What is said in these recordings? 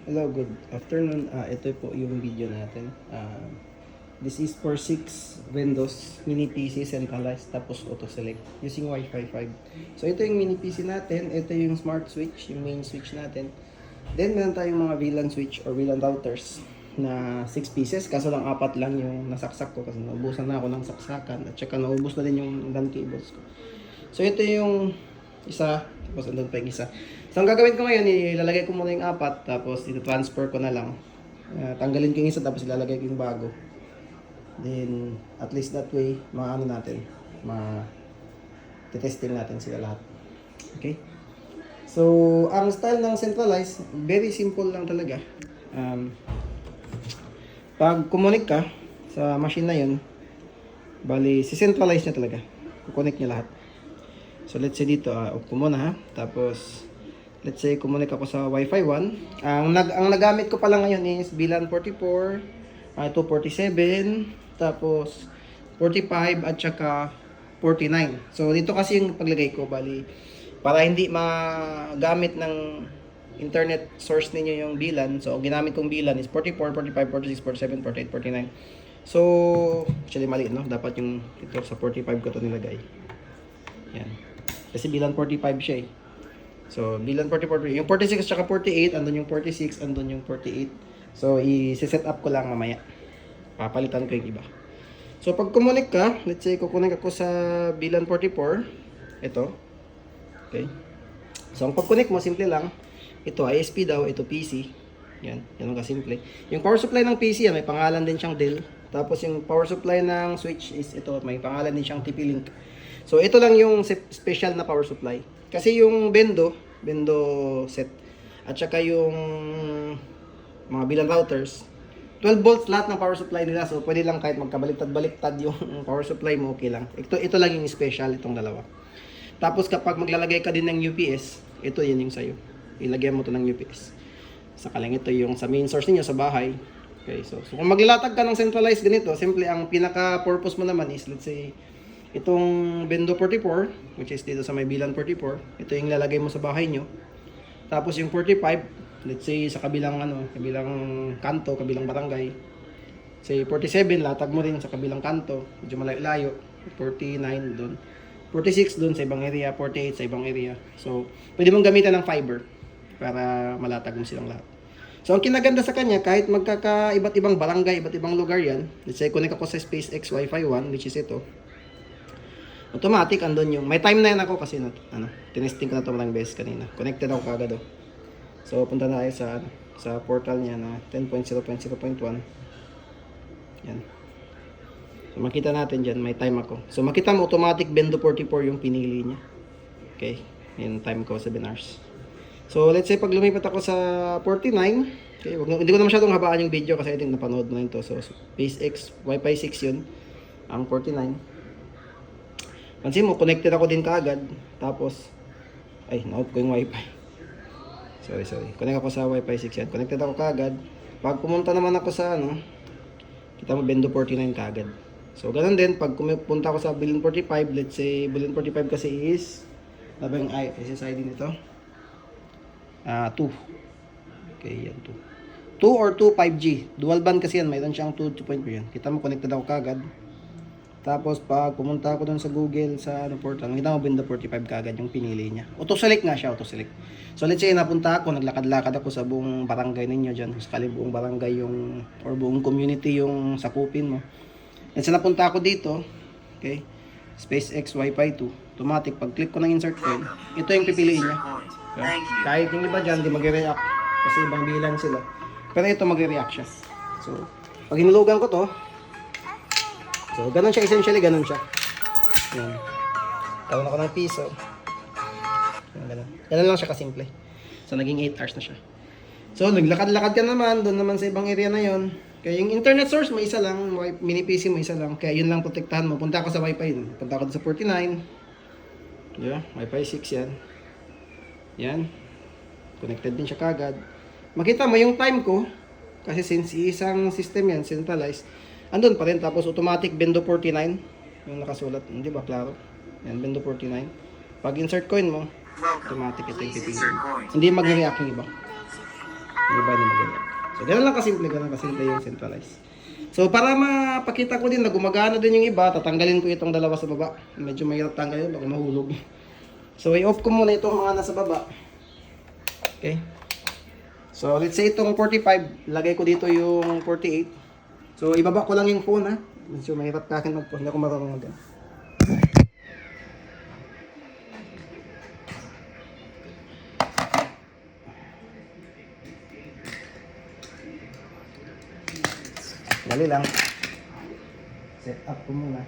Hello, good afternoon. Ito po yung video natin. This is for 6 Windows Mini PC centralized tapos auto select using Wi-Fi 5. So ito yung mini PC natin, ito yung smart switch, yung main switch natin. Then meron tayong mga VLAN switch or VLAN routers na 6 pieces, kaso lang 4 lang yung nasaksak ko kasi naubusan na ako ng saksakan at saka naubos na din yung LAN cables ko. So ito yung isa, tapos andun pa yung isa. So ang gagawin ko ngayon, ilalagay ko muna yung 4, tapos ito-transfer ko na lang. Tanggalin ko yung isa, tapos ilalagay ko yung bago. Then, at least that way, maano natin, testing natin sila lahat. Okay? So, ang style ng centralized, very simple lang talaga. Pag kumunik ka sa machine na yun, bali, si-centralize niya talaga. Kukonek niya lahat. So, let's say dito, off ko muna ha. Tapos, let's say, kumunik ako sa Wi-Fi 1. Ang nagamit ko pala ngayon is VLAN 44, 247, tapos 45 at saka 49. So, dito kasi yung paglagay ko, bali, para hindi magamit ng internet source ninyo yung VLAN. So, ginamit kong VLAN is 44, 45, 46, 47, 48, 49. So, actually mali, no? Dapat yung ito sa 45 ko to nilagay. Yan. Kasi VLAN 45 siya eh. So, VLAN 44, yung 46 at saka 48, andun yung 46, andun yung 48. So, i-set up ko lang mamaya. Papalitan ko yung iba. So, pag kumunik ka, let's say, kukunik ako sa VLAN 44. Ito. Okay. So, ang pag-connect mo, simple lang. Ito, ISP daw. Ito, PC. Yan. Yan ang kasimple. Yung power supply ng PC, may pangalan din siyang Dell. Tapos, yung power supply ng switch is ito. May pangalan din siyang TP-Link. So, ito lang yung special na power supply. Kasi yung Bendo set, at saka yung mga VLAN routers, 12 volts lahat ng power supply nila. So, pwede lang kahit magkabaliktad-baliktad yung power supply mo, okay lang. Ito lang yung special, itong dalawa. Tapos, kapag maglalagay ka din ng UPS, ito yun yung sayo. Ilagyan mo to ng UPS. Saka lang ito yung sa main source niyo sa bahay. Okay, so kung maglalatag ka ng centralized ganito, simple ang pinaka-purpose mo naman is, let's say, itong Bendo 44, which is dito sa may VLAN 44, ito yung lalagay mo sa bahay nyo. Tapos yung 45, let's say sa kabilang kanto, kabilang barangay. Say 47, latag mo rin sa kabilang kanto, medyo malayo-layo. 49 doon. 46 doon sa ibang area, 48 sa ibang area. So, pwede mong gamitan ng fiber para malatag mo silang lahat. So, ang kinaganda sa kanya, kahit iba't ibang barangay, iba't ibang lugar yan, let's say, connect ako sa SpaceX Wi-Fi 1, which is ito. Automatic, andun yung, may time na yan ako kasi, tinesting ko na ito malang beses kanina. Connected ako kagad, oh. So, punta na tayo sa portal niya na 10.0.0.1. Yan. So, makita natin dyan, may time ako. So, makita mo, automatic Bendo 44 yung pinili niya. Okay. Yung time ko, 7 hours. So, let's say, pag lumipat ako sa 49, okay, hindi ko na masyadong habaan yung video kasi I think napanood mo na ito. So, SpaceX, Wi-Fi 6 yun, ang 49. Pansin mo, connected ako din kaagad. Tapos, na-off ko yung Wi-Fi. Sorry. Connect ako sa Wi-Fi 6 yan. Connected ako kaagad. Pag pumunta naman ako sa kita mo Bendo 49 kaagad. So, ganun din. Pag pumunta ako sa VLAN 45, let's say, VLAN 45 kasi is, sabi yung SSID nito? 2. Okay, yan 2. 2 or 2 5G. Dual band kasi yan. Mayroon siyang 2.0 yan. Kita mo, connected ako kaagad. Tapos, pag pumunta ako dun sa Google, sa portal, nakita mo Bendo 45 kaagad yung pinili niya. Auto-select nga siya, auto-select. So, let's say, napunta ako, naglakad-lakad ako sa buong barangay ninyo dyan. Sakali buong barangay or buong community yung sakupin mo. And sa napunta ako dito, okay, SpaceX Wi-Fi 2, automatic, pag-click ko ng insert coin, ito yung pipiliin niya. So, kahit yung iba dyan, di mag-react kasi ibang bilan sila. Pero ito mag-react siya. So, pag hinulugan ko to, so, ganun siya, essentially, ganun siya. Yan. Tawag ako ng piso. Ganun. Ganun lang siya kasimple. So, naging 8 hours na siya. So, naglakad-lakad ka naman, doon naman sa ibang area na yon. Kaya yung internet source mo, isa lang. Mini PC mo, isa lang. Kaya yun lang protektahan mo. Punta ako sa Wi-Fi. Punta ako sa 49. Yeah, Wi-Fi 6 yan. Yan. Connected din siya kagad. Makita mo yung time ko. Kasi since isang system yan, centralized, andun pa rin. Tapos automatic Bendo 49. Yung nakasulat. Hindi ba? Klaro. Yan, Bendo 49. Pag insert coin mo, automatic ito yung pipili. Hindi mag-react yung iba. Yung iba hindi mag-react. So, ganun lang kasimple yung centralized. So, para mapakita ko din na gumagana din yung iba, tatanggalin ko itong dalawa sa baba. Medyo mahirap tanggalin, baka mahulog. So, i-off ko muna itong mga nasa baba. Okay? So, let's say itong 45, lagay ko dito yung 48. So, ibaba ko lang yung phone, ha? Medyo mahirap ka akin mag-phone, hindi ako marunong mag Dali lang. Set up ko muna.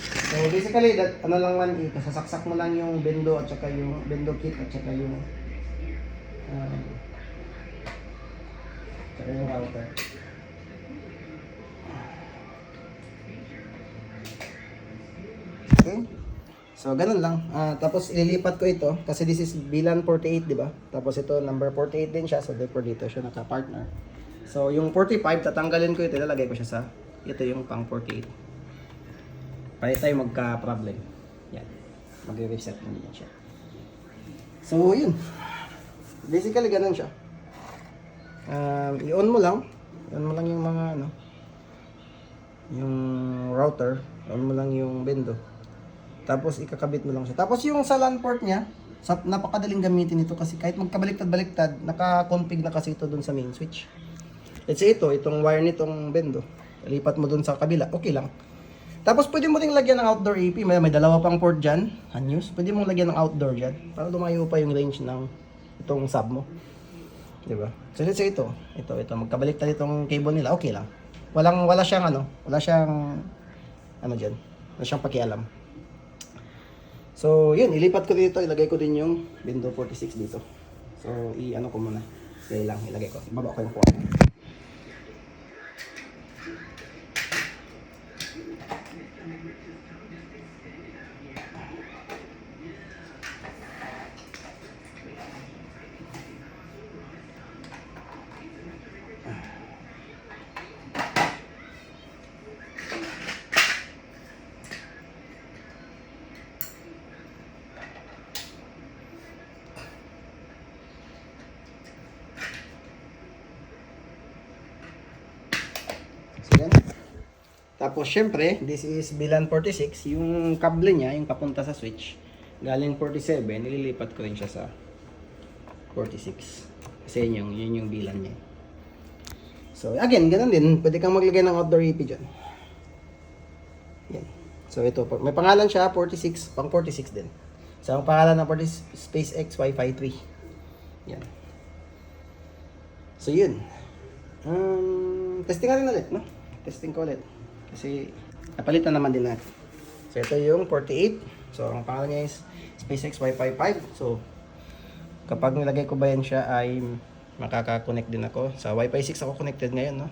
So basically, ano lang man sasaksak mo lang yung bendo at saka yung bendo kit at saka yung router. Okay. So ganun lang. Tapos ililipat ko ito kasi this is bilan 48, di ba? Tapos ito number 48 din siya, so therefore dito siya naka-partner. So, yung 45, tatanggalin ko ito, ilalagay ko siya sa, ito yung pang 48. Para tayo magka-problem. Yan. Mag-reset mo din siya. So, yun. Basically, ganun siya. I-on mo lang. I-on mo lang yung mga, yung router. I-on mo lang yung bendo. Tapos, ikakabit mo lang siya. Tapos, yung sa LAN port niya, napakadaling gamitin ito kasi kahit magkabaliktad-baliktad, naka-config na kasi ito dun sa main switch. Let's say itong wire nitong bendo, lipat mo dun sa kabila, okay lang. Tapos pwede mo ring lagyan ng outdoor AP, may dalawa pang port dyan, unused. Pwede mong lagyan ng outdoor dyan, para lumayo pa yung range ng itong sub mo. Diba? So let's say ito, magkabaliktad itong cable nila, okay lang. Wala siyang dyan, wala siyang pakialam. So yun, ilipat ko dito, ilagay ko din yung bendo 46 dito. So ko muna, ilagay ko, ibaba ko yung port. Yan. Tapos syempre, this is bilan 46, yung kable niya, yung papunta sa switch, galing 47, nililipat ko rin siya sa 46. Kasi yun yung bilan niya. So again, ganun din, pwede kang maglagay ng outdoor EP dyan. Yan. So ito, may pangalan siya, 46, pang 46 din. So ang pangalan ng SpaceX Wi-Fi 3. Yan. So yun. Testing natin ulit, no? Testing ko ulit. Kasi napalitan naman din natin. So ito yung 48. So ang pangalan niya is SpaceX Wi-Fi 5. So kapag nilagay ko ba yan siya ay makaka-connect din ako. Sa Wi-Fi 6 ako connected ngayon, no?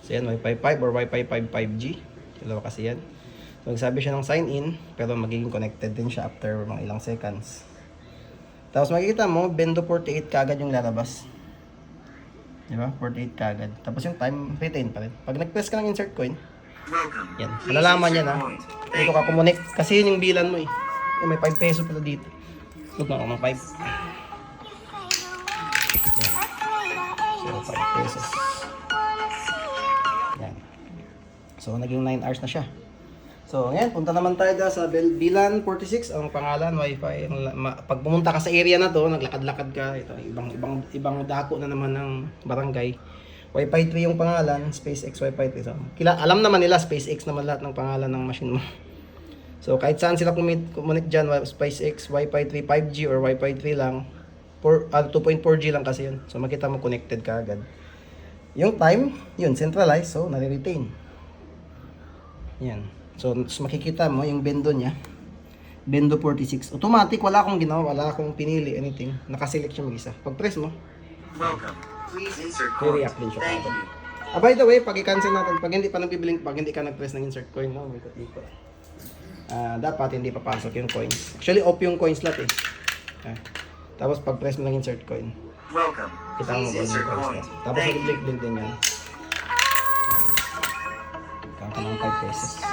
So yan, Wi-Fi 5 or Wi-Fi 5 5G. Dalawa kasi yan. So nagsabi siya ng sign in, pero magiging connected din siya after mga ilang seconds. Tapos makikita mo, bendo 48 kagad yung lalabas. Diba? 48 kagad. Tapos yung time, retain pa rin. Pag nag-press ka ng insert coin, yan. Malalaman yan, ha. Dito ka kumonek. Kasi yun yung bilan mo, eh. May 5 peso pala dito. Huwag na ako ng 5. Yan. So, 5 pesos. Yan. So, naging 9 hours na siya. So, ngayon, punta naman tayo sa bilan 46, ang pangalan, Wi-Fi. Pag pumunta ka sa area na to, naglakad-lakad ka, ito, ibang dako na naman ng barangay. Wi-Fi 3 yung pangalan, SpaceX Wi-Fi 3. So, alam naman nila, SpaceX naman lahat ng pangalan ng machine mo. So, kahit saan sila connect dyan, SpaceX, Wi-Fi 3 5G or Wi-Fi 3 lang, 2.4G lang kasi yun. So, makita mo connected ka agad. Yung time, yun, centralized, so, nare-retain. Yan. So, makikita mo yung bendo niya. Bendo 46. Automatic, wala akong ginawa, wala akong pinili, anything. Nakaselect siya mag-isa. Pag-press mo, i-react din siya. By the way, pag i-cancel natin, pag hindi pa nagbiblink, pag hindi ka nag-press ng insert coin, no, may ikot-ikot. Dapat hindi papasok yung coins. Actually, off yung coin slot, eh. Tapos, pag-press mo ng insert coin, kita mo yung coins. Tapos, i-blink din yan. Ikaw ka ng 5 pesos.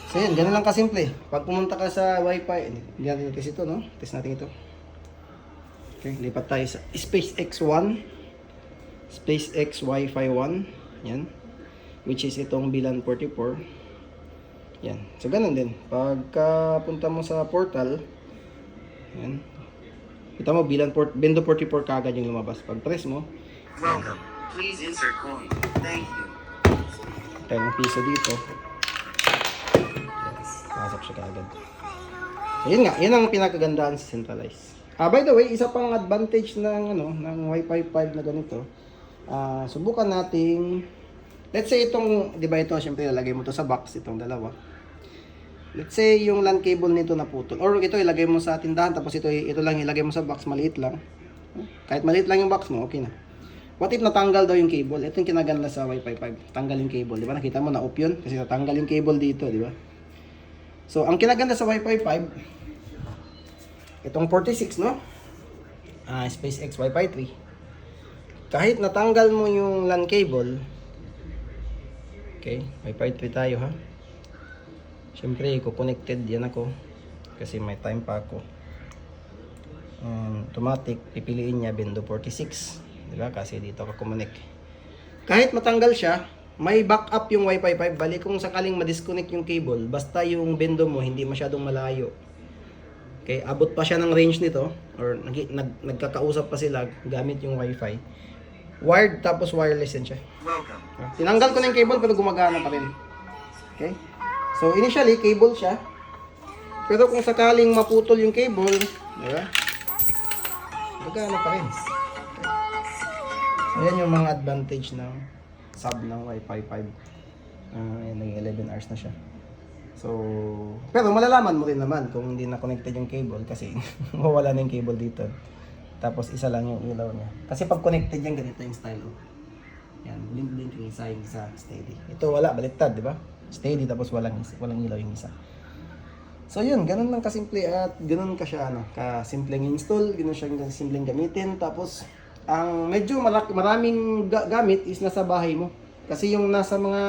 So yan, ganun lang kasimple. Pag pumunta ka sa Wi-Fi, hindi natin test ito, no? Test natin ito. Okay, lipat tayo sa SpaceX 1. SpaceX Wi-Fi 1. Yan. Which is itong VLAN 44. Yan. So, ganun din. Pagka punta mo sa portal, yan. Kita mo, Bendo 44 kagad yung lumabas. Pag press mo, Welcome. Please insert coin. Thank you. tayong piso dito. Pasok siya kagad. So, yun nga. Yun ang pinakagandahan sa centralized. By the way, isa pang advantage ng Wi-Fi 5 na ganito. Subukan nating, let's say itong, di ba ito, syempre ilagay mo to sa box, itong dalawa. Let's say yung LAN cable nito naputol. Or ito ilagay mo sa tindahan, tapos ito lang ilagay mo sa box, maliit lang. Kahit maliit lang yung box mo, okay na. What if natanggal daw yung cable? Ito yung kinaganda sa Wi-Fi 5. Tanggal yung cable, di ba? Nakita mo na off yun? Kasi natanggal yung cable dito, di ba? So, ang kinaganda sa Wi-Fi 5, itong 46, no? SpaceX Wi-Fi 3. Kahit natanggal mo yung LAN cable, okay, Wi-Fi 3 tayo ha. Siyempre, connected yan ako. Kasi may time pa ako. Automatic, pipiliin niya Bendo 46. Diba? Kasi dito ako connect. Kahit matanggal siya, may backup yung Wi-Fi 5. Bali kung sakaling ma-disconnect yung cable, basta yung Bendo mo hindi masyadong malayo. Okay, abot pa siya ng range nito or nagkakausap pa sila gamit yung Wi-Fi. Wired tapos wireless din siya. Welcome. Tinanggal ko na yung cable pero gumagana pa rin. Okay? So initially cable siya. Pero kung sakaling maputol yung cable, di ba? Gagana pa rin. Okay. So yan yung mga advantage ng sub ng Wi-Fi 5. Yan, naging 11 hours na siya. So, pero malalaman mo rin naman kung hindi na connected yung cable kasi mawala na yung cable dito. Tapos isa lang yung ilaw niya. Kasi pag connected yan, ganito yung style. Yan, blink yung isa steady. Ito wala, baliktad, di ba? Steady tapos walang ilaw yung isa. So yun, ganun lang kasimple at ganun ka siya, kasimpleng install, ganun siya kasimpleng gamitin. Tapos, ang medyo maraming gamit is nasa bahay mo. Kasi yung nasa mga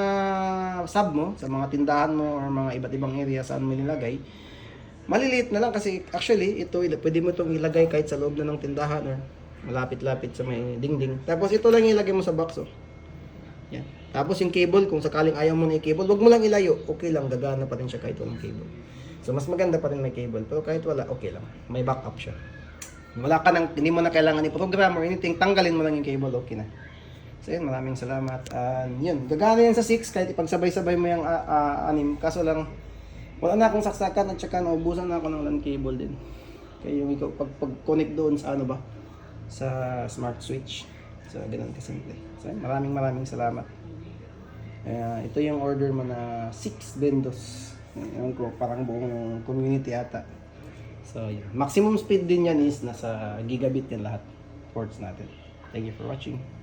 sub mo, sa mga tindahan mo or mga iba't ibang area saan mo nilagay, maliliit na lang kasi actually ito pwede mo itong ilagay kahit sa loob na ng tindahan or malapit-lapit sa may dingding. Tapos ito lang ilagay mo sa box. Yan. Tapos yung cable, kung sakaling ayaw mo na yung cable, wag mo lang ilayo. Okay lang, gagana pa rin siya kahit walang cable. So mas maganda pa rin may cable, pero kahit wala, okay lang. May backup siya. Hindi mo na kailangan i-program or anything, tanggalin mo lang yung cable, okay na. So yun, maraming salamat. Yun, gagana yan sa 6 kahit ipagsabay-sabay mo yung 6. Kaso lang, wala na akong saksakan at saka naubusan na ako ng LAN cable din. Kaya yung ikaw, pag-connect doon sa sa smart switch. So, ganun kasimple. So yun, maraming salamat. Ito yung order mo na 6 bendos. Ewan ko, parang buong community ata. So yun. Maximum speed din yan is nasa gigabit yan lahat. Ports natin. Thank you for watching.